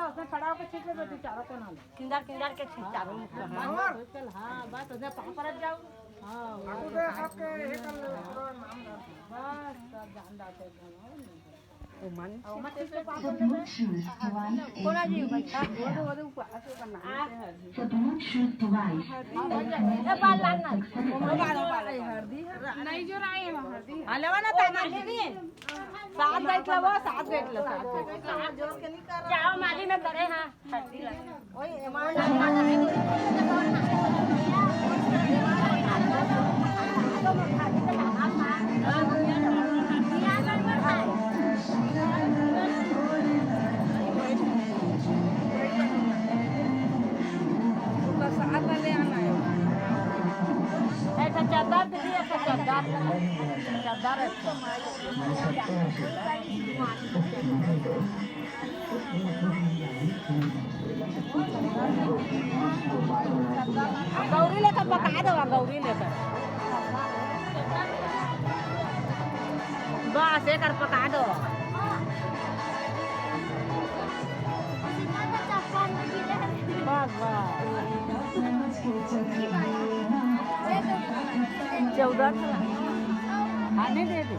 उसने खड़ा होकर छीट ले बेटी चारों को ना किंदर किंदर के चारों चल हां बस उधर पांव पर जाओ हां उधर आपके ये कर ले पूरा नाम बस सब जान दाते ओ मन The Bluetooth device is कोना जी ready बैठा to वो ऊपर ऐसे करना है The Bluetooth device ए बाल लाल ना हल्दी नहीं जो राय है हल्दी आलेवा ना ता माली नहीं साथ बैठ लो साथ बैठ लो साथ जोड़ के नहीं कर चाव माली में करे हां हल्दी लगे ओए मान चादर दीदी ऐसा चादर गौरी लेकर पका दो गौरी लेकर बस एक पका दो बस बस 14 आने दे दे